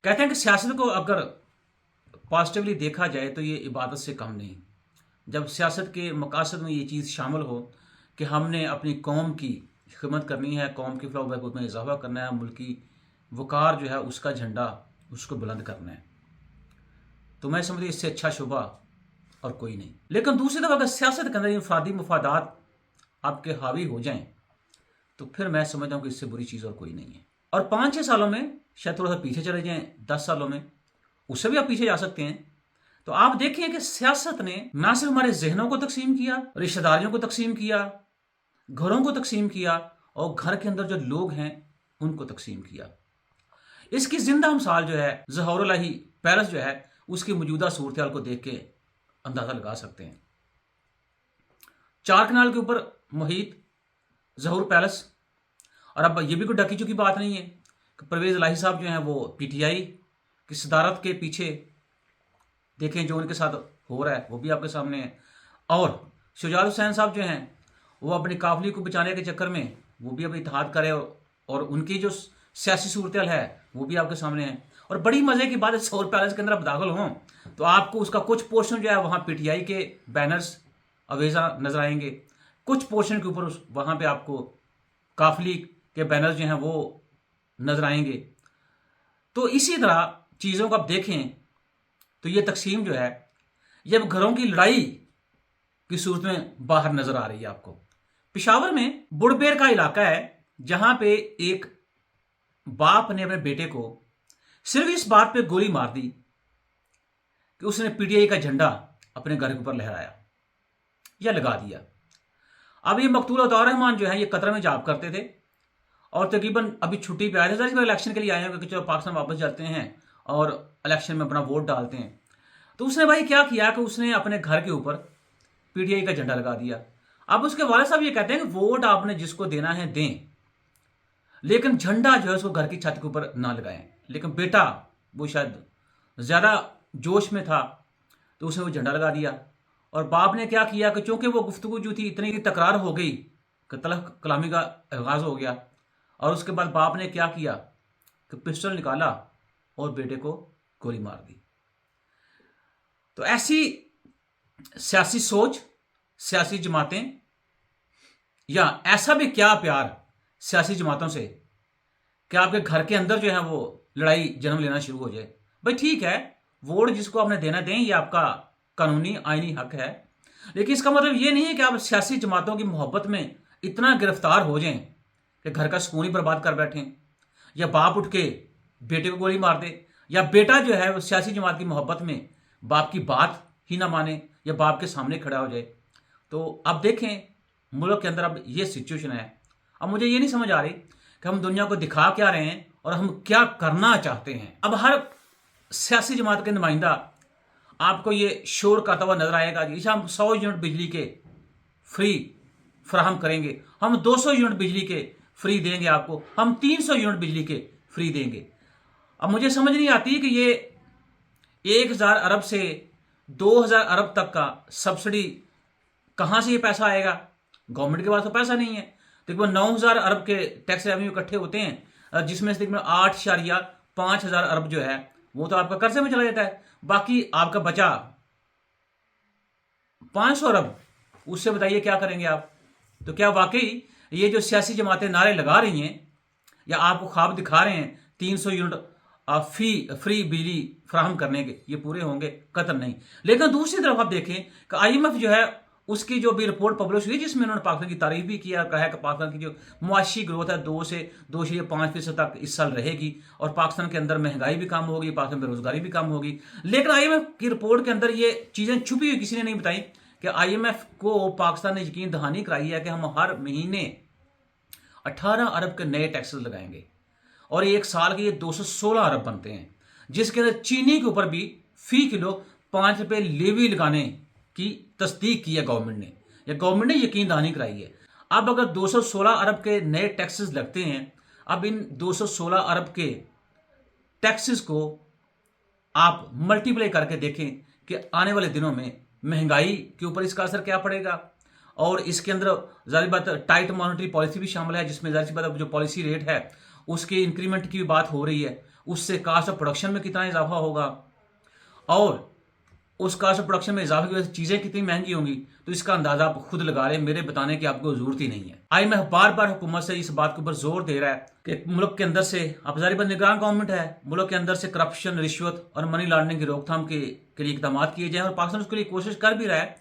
कहते हैं कि सियासत को अगर पॉजिटिवली देखा जाए तो ये इबादत से कम नहीं। जब सियासत के मकासद में ये चीज़ शामिल हो कि हमने अपनी कौम की खिदमत करनी है, कौम की फलाह बहबूद में इजाफा करना है, मुल्की वक़ार जो है उसका झंडा उसको बुलंद करना है, तो मैं समझती इससे अच्छा शुबा और कोई नहीं। लेकिन दूसरी तरफ अगर सियासत के अंदर इंफरादी मफादात आपके हावी हो जाएं तो फिर मैं समझता हूँ कि इससे बुरी चीज़ और कोई नहीं है। और 5-6 सालों में शायद थोड़ा सा पीछे चले जाएं, 10 सालों में उससे भी आप पीछे जा सकते हैं। तो आप देखिए कि सियासत ने ना सिर्फ हमारे जहनों को तकसीम किया, रिश्तेदारियों को तकसीम किया, घरों को तकसीम किया और घर के अंदर जो लोग हैं उनको तकसीम किया। इसकी जिंदा मिसाल जो है ज़हूरुल्लाही पैलेस जो है उसकी मौजूदा सूरत हाल को देख के अंदाजा लगा सकते हैं। 4 कनाल के ऊपर मुहित ज़हूर पैलेस, और अब ये भी कोई ढकी चुकी बात नहीं है कि परवेज़ इलाही साहब जो हैं वो पीटीआई की सदारत के पीछे देखें जो उनके साथ हो रहा है वो भी आपके सामने है। और शुजात हुसैन साहब जो हैं वो अपनी काफिले को बचाने के चक्कर में वो भी अब इत्तेहाद करे और उनकी जो सियासी सूरत है वो भी आपके सामने है। और बड़ी मजे की बात है, ज़हूर पैलेस के अंदर आप दाखिल हों तो आपको उसका कुछ पोर्शन जो है वहाँ पीटीआई के बैनर्स अवेजा नजर आएंगे, कुछ पोर्शन के ऊपर वहाँ पे आपको काफिली के बैनर्स जो हैं वो नजर आएंगे। तो इसी तरह चीज़ों को आप देखें तो ये तकसीम जो है ये अब घरों की लड़ाई की सूरत में बाहर नजर आ रही है आपको। पेशावर में बुड़बेर का इलाका है जहां पे एक बाप ने अपने बेटे को सिर्फ इस बात पे गोली मार दी कि उसने पीटीआई का झंडा अपने घर के ऊपर लहराया या लगा दिया। अब ये मकतूल अताउर रहमान जो है ये कतर में जॉब करते थे और तकरीबन अभी छुट्टी पे आए थे, जरा इलेक्शन के लिए आए हैं कि चलो पाकिस्तान वापस जाते हैं और इलेक्शन में अपना वोट डालते हैं। तो उसने भाई क्या किया कि उसने अपने घर के ऊपर पीटीआई का झंडा लगा दिया। अब उसके वाले साहब ये कहते हैं कि वोट आपने जिसको देना है दें, लेकिन झंडा जो है उसको घर की छत के ऊपर ना लगाएं। लेकिन बेटा वो शायद ज़्यादा जोश में था तो उसने वो झंडा लगा दिया। और बाप ने क्या किया कि चूंकि वो गुफ्तगू जो थी इतनी तकरार हो गई कि तलख कलामी का आगाज़ हो गया, और उसके बाद बाप ने क्या किया कि पिस्टल निकाला और बेटे को गोली मार दी। तो ऐसी सियासी सोच, सियासी जमातें, या ऐसा भी क्या प्यार सियासी जमातों से कि आपके घर के अंदर जो है वो लड़ाई जन्म लेना शुरू हो जाए। भाई ठीक है, वोट जिसको आपने देना दें, ये आपका कानूनी आईनी हक है, लेकिन इसका मतलब ये नहीं है कि आप सियासी जमातों की मोहब्बत में इतना गिरफ्तार हो जाएं कि घर का सुकून ही बर्बाद कर बैठें, या बाप उठ के बेटे को गोली मार दे, या बेटा जो है वो सियासी जमात की मोहब्बत में बाप की बात ही ना माने या बाप के सामने खड़ा हो जाए। तो अब देखें मुल्क के अंदर अब ये सिचुएशन है। अब मुझे ये नहीं समझ आ रही कि हम दुनिया को दिखा क्या रहे हैं और हम क्या करना चाहते हैं। अब हर सियासी जमात के नुमाइंदा आपको ये शोर करता हुआ नजर आएगा कि हम 100 यूनिट बिजली के फ्री फराहम करेंगे, हम 200 यूनिट बिजली के फ्री देंगे आपको, हम 300 यूनिट बिजली के फ्री देंगे। अब मुझे समझ नहीं आती कि ये 1000 अरब से 2000 अरब तक का सब्सिडी कहाँ से ये पैसा आएगा। गवर्नमेंट के पास तो पैसा नहीं है। तकरीबन 9000 अरब के टैक्स रेवेन्यू इकट्ठे होते हैं, जिसमें से तकरीबन 8.5000 अरब जो है वो तो आपका कर्जे में चला जाता है। बाकी आपका बचा 500 अरब, उससे बताइए क्या करेंगे आप। तो क्या वाकई ये जो सियासी जमातें नारे लगा रही हैं या आपको ख्वाब दिखा रहे हैं 300 यूनिट फ्री बिजली फराहम करने के, ये पूरे होंगे? कतई नहीं। लेकिन दूसरी तरफ आप देखें कि IMF जो है उसकी जो भी रिपोर्ट पब्लिश हुई जिसमें उन्होंने पाकिस्तान की तारीफ भी किया, कहा कि पाकिस्तान की जो मुआशी ग्रोथ है 2 से 2.5% तक इस साल रहेगी और पाकिस्तान के अंदर महंगाई भी कम होगी, पाकिस्तान में बेरोजगारी भी कम होगी। लेकिन IMF की रिपोर्ट के अंदर ये चीज़ें छुपी हुई किसी ने नहीं बताई कि IMF को पाकिस्तान ने यकीन दहानी कराई है कि हम हर महीने 18 अरब के नए टैक्सेस लगाएंगे और एक साल के ये 216 अरब बनते हैं, जिसके अंदर चीनी के ऊपर भी फी किलो 5 रुपये लेवी लगाने की तस्दीक की है गवर्नमेंट ने, या गवर्नमेंट ने यकीन दहानी कराई है। अब अगर 216 अरब के नए टैक्सेस लगते हैं, अब इन 216 अरब के टैक्सेस को आप मल्टीप्लाई करके देखें कि आने वाले दिनों में महंगाई के ऊपर इसका असर क्या पड़ेगा। और इसके अंदर जाहिर बात टाइट मॉनेटरी पॉलिसी भी शामिल है, जिसमें जाहिर सी बात जो पॉलिसी रेट है उसके इंक्रीमेंट की भी बात हो रही है। उससे कास्ट ऑफ प्रोडक्शन में कितना इजाफा होगा और उस कास्ट ऑफ प्रोडक्शन में इजाफे की वजह से चीजें कितनी महंगी होंगी, तो इसका अंदाजा आप खुद लगा लें, मेरे बताने की आपको जरूरत ही नहीं है। IMF बार बार हुकूमत से इस बात के ऊपर जोर दे रहा है कि मुल्क के अंदर से, अब जाहिर बात निगरान गवर्नमेंट है, मुल्क के अंदर से करप्शन, रिश्वत और मनी लॉन्ड्रिंग की रोकथाम के लिए इकदाम किए जाए, और पाकिस्तान उसके लिए कोशिश कर भी रहा है।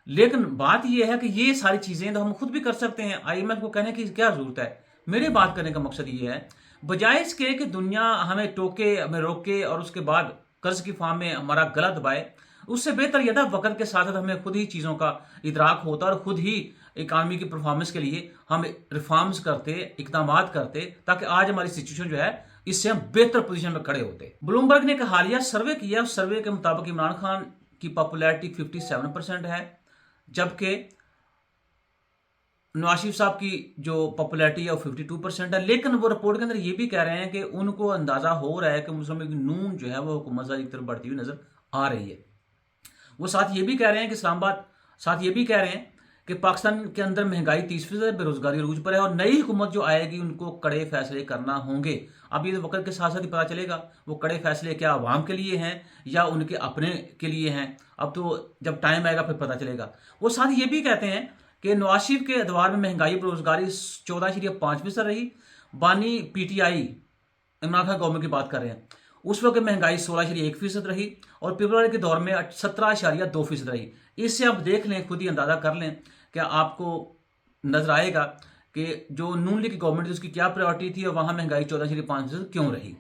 लेकिन बात यह है कि ये सारी चीजें तो हम खुद भी कर सकते हैं, IMF को कहने की क्या जरूरत है। मेरे बात करने का मकसद ये है, बजाय इसके कि दुनिया हमें टोके, हमें रोके और उसके बाद कर्ज की फार्म में हमारा गला दबाए, उससे बेहतर यह था वक्त के साथ साथ हमें खुद ही चीज़ों का इदराक होता और खुद ही इकानमी की परफॉर्मेंस के लिए हम रिफॉर्म्स करते, इकदाम करते, ताकि आज हमारी सिचुएशन जो है इससे हम बेहतर पोजीशन में खड़े होते। ब्लूमबर्ग ने एक हालिया सर्वे किया, उस सर्वे के मुताबिक इमरान खान की पॉपुलैरिटी 57% है, जबकि नवाज शरीफ साहब की जो पॉपुलैरिटी है वो 52% है। लेकिन वो रिपोर्ट के अंदर ये भी कह रहे हैं कि उनको अंदाजा हो रहा है कि मुस्लिम लीग नून जो है वो हुकूमत की तरफ बढ़ती हुई नजर आ रही है। वो साथ ये भी कह रहे हैं कि इस्लामाबाद, साथ ये भी कह रहे हैं कि पाकिस्तान के अंदर महंगाई 30%, बेरोजगारी अरूज पर है और नई हुकूमत जो आएगी उनको कड़े फैसले करना होंगे। अब ये वक्त के साथ साथ ही पता चलेगा वो कड़े फैसले क्या आवाम के लिए हैं या उनके अपने के लिए हैं। अब तो जब टाइम आएगा फिर पता चलेगा। वो साथ ये भी कहते हैं कि नवाज शरीफ के अदवार में महंगाई, बेरोजगारी 14.5% रही। बानी PTI इमरान खान गवर्नमेंट की बात कर रहे हैं, उस वक्त महंगाई 16.1% रही और पिपरारी के दौर में 17.2% रही। इससे आप देख लें, खुद ही अंदाजा कर लें, क्या आपको नजर आएगा कि जो नून लीग की गवर्नमेंट थी उसकी क्या प्रायोरिटी थी और वहां महंगाई 14.5% क्यों रही।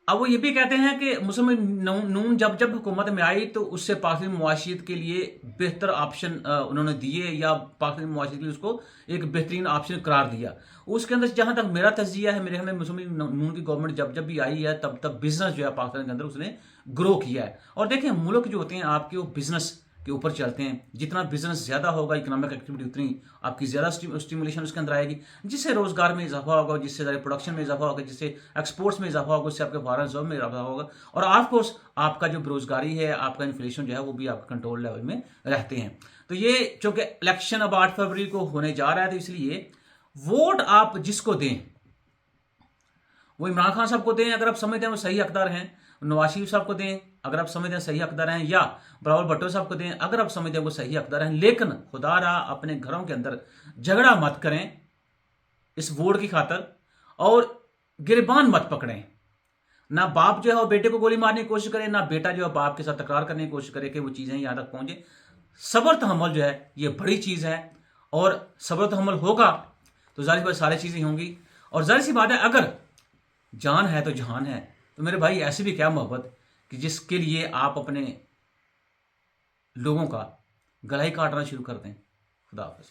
अब वो ये भी कहते हैं कि मुस्लिम नून जब जब हुकूमत में आई तो उससे पाकिस्तानी मुआशियत के लिए बेहतर ऑप्शन उन्होंने दिए, या पाकिस्तानी मुआशियत के लिए उसको एक बेहतरीन ऑप्शन करार दिया। उसके अंदर जहां तक मेरा तजिया है, मेरे ख्याल में मुस्लिम नून की गवर्नमेंट जब जब भी आई है तब तब बिजनेस जो है पाकिस्तान के अंदर उसने ग्रो किया है। और देखें, मुल्क जो होते हैं आपके वो बिजनेस के ऊपर चलते हैं। जितना बिजनेस ज्यादा होगा, इकोनॉमिक एक्टिविटी, उतनी आपकी ज्यादा स्टिमुलेशन उसके अंदर आएगी, जिससे रोजगार में इजाफा होगा, जिससे प्रोडक्शन में इजाफा होगा, जिससे एक्सपोर्ट्स में इजाफा होगा, उससे आपके फॉरेन रिजर्व में इजाफा होगा, और ऑफ कोर्स आपका जो बेरोजगारी है, आपका इन्फ्लेशन जो है वो भी आपके कंट्रोल लेवल में रहते हैं। तो ये चूंकि इलेक्शन अब 8 फरवरी को होने जा रहा है, तो इसलिए वोट आप जिसको दें वो इमरान खान साहब को दें अगर आप समझते हैं वो सही हकदार हैं, नवाज शरीफ साहब को दें अगर आप समझते हैं सही हकदार हैं, या बिलावल भुट्टो साहब को दें अगर आप समझते हैं वो सही हकदार हैं। लेकिन खुदारा अपने घरों के अंदर झगड़ा मत करें इस वोट की खातर, और गिरबान मत पकड़ें। ना बाप जो है वो बेटे को गोली मारने की कोशिश करे, ना बेटा जो है बाप के साथ तकरार करने की कोशिश करे कि वो चीजें यहां तक पहुंचे। सब्र तहम्मुल जो है ये बड़ी चीज है, और सब्र तहम्मुल होगा तो जाहिर बात सारी चीजें होंगी। और जाहिर सी बात है, अगर जान है तो जहान है, तो मेरे भाई ऐसी भी क्या मोहब्बत कि जिसके लिए आप अपने लोगों का गला ही काटना शुरू कर दें। खुदा हाफिज़।